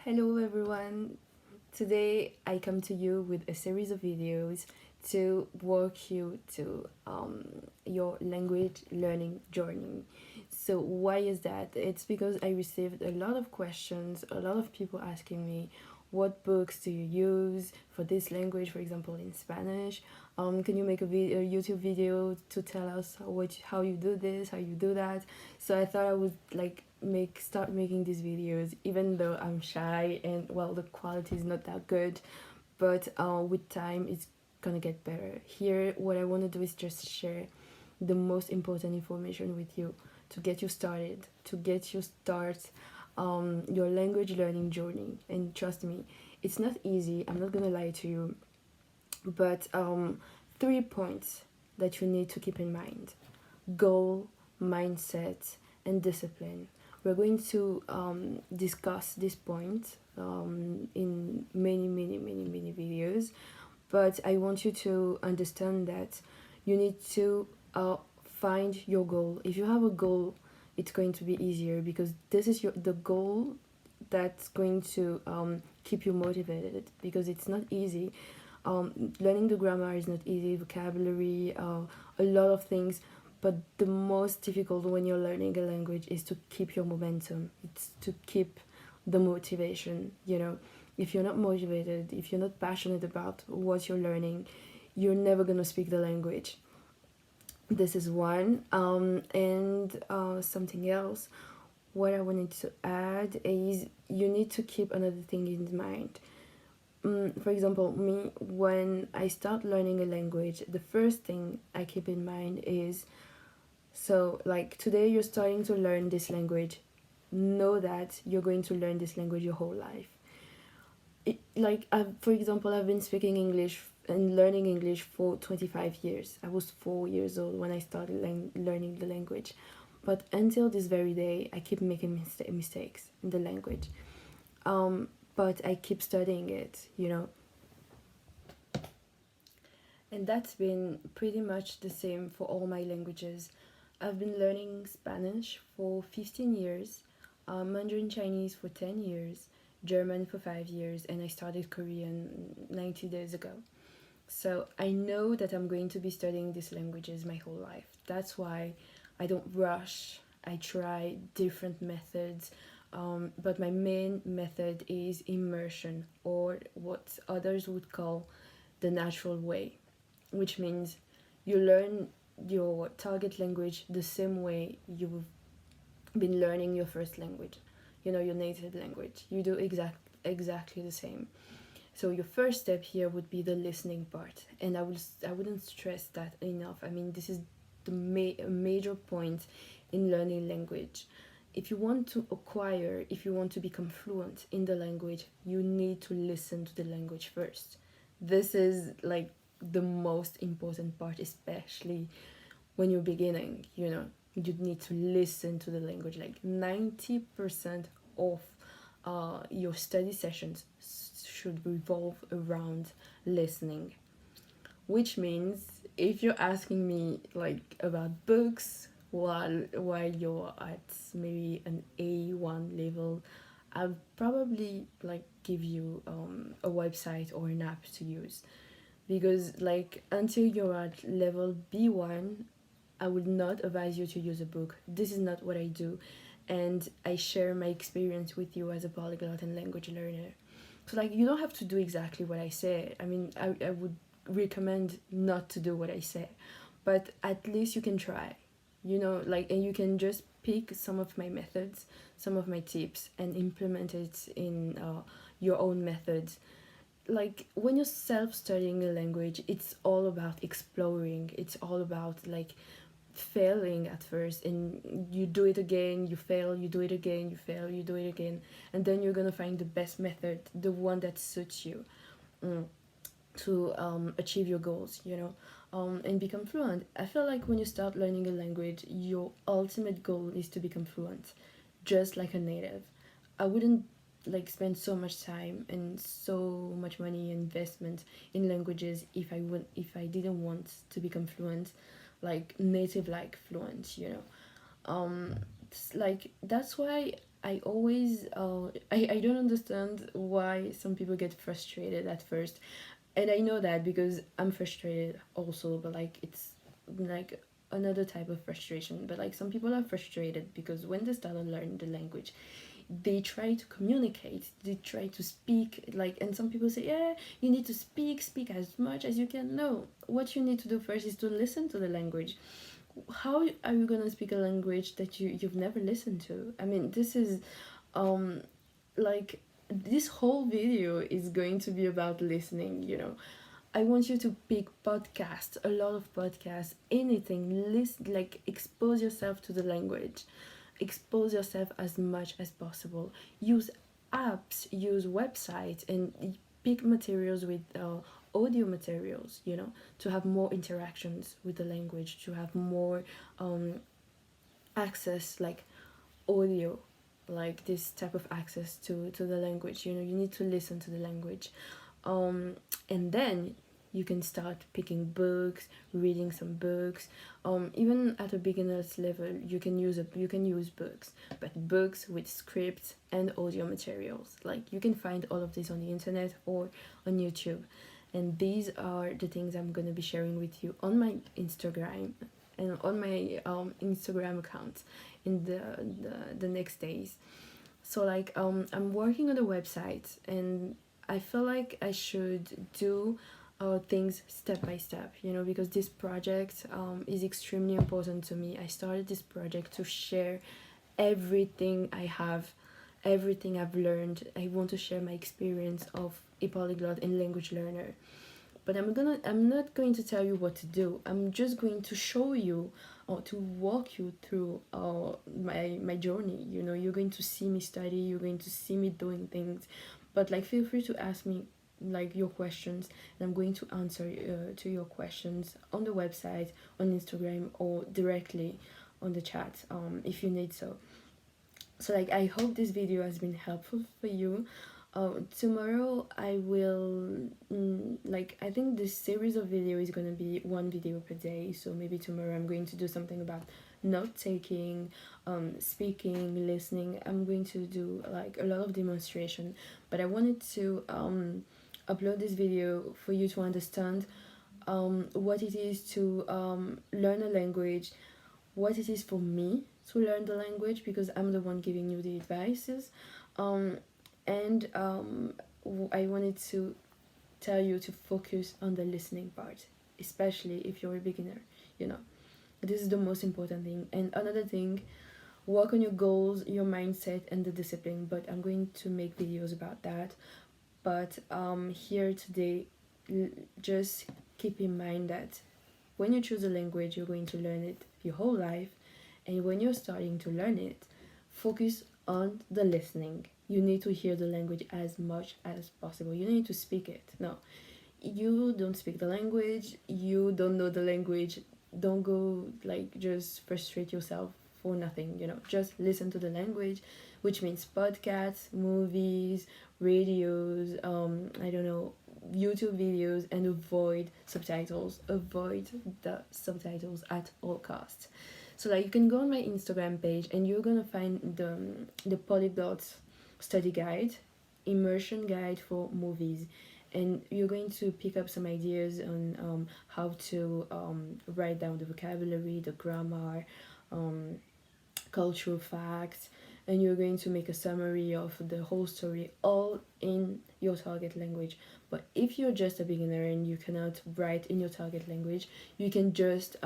Hello everyone. Today I come to you with a series of videos to walk you to your language learning journey. So why is that? It's because I received a lot of questions, a lot of people asking me what books do you use for this language, for example in Spanish. Can you make a YouTube video to tell us how you do this, how you do that? So I thought I would start making these videos, even though I'm shy and well the quality is not that good, but with time it's gonna get better. Here what I want to do is just share the most important information with you to get you started, to get you start your language learning journey. And trust me, it's not easy, I'm not gonna lie to you, but 3 points that you need to keep in mind: goal, mindset, and discipline. We're going to discuss this point in many videos, but I want you to understand that you need to find your goal. If you have a goal, it's going to be easier because this is the goal that's going to keep you motivated, because it's not easy. Learning the grammar is not easy, vocabulary, a lot of things, but the most difficult when you're learning a language is to keep your momentum. It's to keep the motivation, you know. If you're not motivated, if you're not passionate about what you're learning, you're never gonna speak the language. This is one. And something else, what I wanted to add is you need to keep another thing in mind. For example, me, when I start learning a language, the first thing I keep in mind is, so like today you're starting to learn this language, know that you're going to learn this language your whole life. For example, I've been speaking English and learning English for 25 years. I was 4 years old when I started learning the language. But until this very day, I keep making mistakes in the language. But I keep studying it, you know. And that's been pretty much the same for all my languages. I've been learning Spanish for 15 years, Mandarin Chinese for 10 years, German for 5 years, and I started Korean 90 days ago. So I know that I'm going to be studying these languages my whole life. That's why I don't rush. I try different methods, but my main method is immersion, or what others would call the natural way, which means you learn your target language the same way you've been learning your first language, you know, your native language. You do exactly the same. So your first step here would be the listening part, and I wouldn't stress that enough. I mean, this is the major point in learning language. If you want to acquire, if you want to become fluent in the language, you need to listen to the language first. This is like the most important part, especially when you're beginning, you know. You need to listen to the language. Like 90% of your study sessions should revolve around listening, which means if you're asking me like about books while you're at maybe an A1 level, I'll probably like give you a website or an app to use, because like until you're at level B1, I would not advise you to use a book. This is not what I do, and I share my experience with you as a polyglot and language learner. So like you don't have to do exactly what I say. I mean, I would recommend not to do what I say, but at least you can try, you know, like, and you can just pick some of my methods, some of my tips, and implement it in your own methods. Like when you're self-studying a language, it's all about exploring. It's all about like failing at first, and you do it again, you fail, you do it again, you fail, you do it again, and then you're gonna find the best method, the one that suits you, to achieve your goals, you know, and become fluent. I feel like when you start learning a language, your ultimate goal is to become fluent, just like a native. I wouldn't like spend so much time and so much money investment in languages if I didn't want to become fluent, like native like fluent, you know. Like that's why I always I don't understand why some people get frustrated at first, and I know that because I'm frustrated also, but like it's like another type of frustration. But like some people are frustrated because when they start to learn the language, they try to communicate, they try to speak, like, and some people say, yeah, you need to speak as much as you can. No, what you need to do first is to listen to the language. How are you gonna speak a language that you've never listened to? I mean, this is um like this whole video is going to be about listening, you know. I want you to pick podcasts, a lot of podcasts, anything. List, like, expose yourself to the language, expose yourself as much as possible. Use apps, use websites, and pick materials with audio materials, you know, to have more interactions with the language, to have more um, access, like audio, like this type of access to the language. You know, you need to listen to the language, and then you can start picking books, reading some books. Even at a beginner's level, you can use books, but books with scripts and audio materials. Like, you can find all of this on the internet or on YouTube, and these are the things I'm gonna be sharing with you on my Instagram and on my Instagram account in the next days. So like I'm working on the website, and I feel like I should do things step by step, you know, because this project is extremely important to me. I started this project to share everything I have, everything I've learned. I want to share my experience of a polyglot and language learner. But I'm not going to tell you what to do. I'm just going to show you or to walk you through my journey. You know, you're going to see me study, you're going to see me doing things. But like, feel free to ask me like your questions, and I'm going to answer to your questions on the website, on Instagram, or directly on the chat if you need so. So like, I hope this video has been helpful for you. Tomorrow I will like, I think this series of video is gonna be one video per day. So maybe tomorrow I'm going to do something about note taking, speaking, listening. I'm going to do like a lot of demonstration, but I wanted to upload this video for you to understand what it is to learn a language, what it is for me to learn the language, because I'm the one giving you the advices, and I wanted to tell you to focus on the listening part, especially if you're a beginner. You know, this is the most important thing. And another thing, work on your goals, your mindset, and the discipline. But I'm going to make videos about that. But here today, just keep in mind that when you choose a language, you're going to learn it your whole life. And when you're starting to learn it, focus on the listening. You need to hear the language as much as possible. You need to speak it. No, you don't speak the language, you don't know the language. Don't go like just frustrate yourself for nothing, you know. Just listen to the language, which means podcasts, movies, radios, I don't know, YouTube videos, and avoid subtitles. Avoid the subtitles at all costs. So like, you can go on my Instagram page, and you're gonna find the Polyglot study guide, Immersion guide for movies, and you're going to pick up some ideas on how to write down the vocabulary, the grammar, cultural facts, and you're going to make a summary of the whole story, all in your target language. But if you're just a beginner and you cannot write in your target language, you can just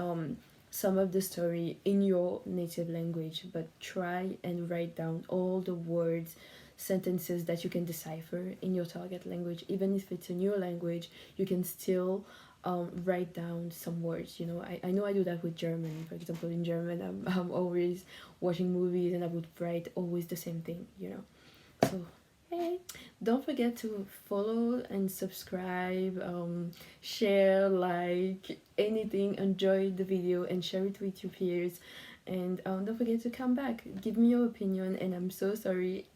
sum up the story in your native language, but try and write down all the words, sentences that you can decipher in your target language. Even if it's a new language, you can still write down some words. You know, I know I do that with German. For example, in German, I'm always watching movies, and I would write always the same thing, you know. So hey, don't forget to follow and subscribe, share, like, anything. Enjoy the video and share it with your peers. And don't forget to come back, give me your opinion. And I'm so sorry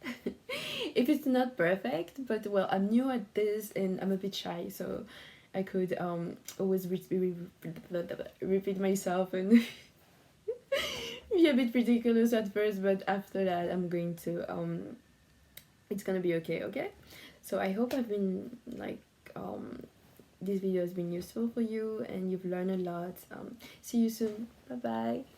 if it's not perfect, but well, I'm new at this and I'm a bit shy, so I could repeat myself and be a bit ridiculous at first, but after that I'm going to it's gonna be okay. Okay, so I hope I've been like this video has been useful for you and you've learned a lot. See you soon. Bye bye.